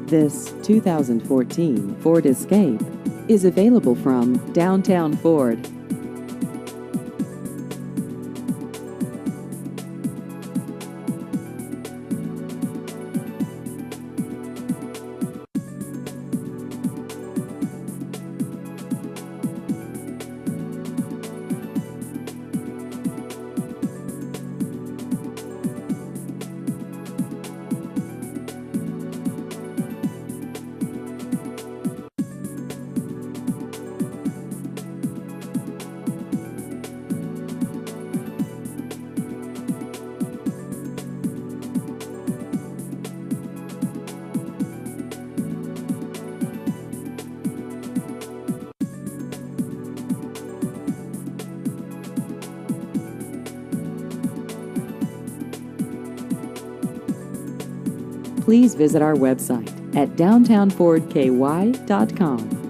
This 2014 Ford Escape is available from Downtown Ford. Please visit our website at downtownfordky.com.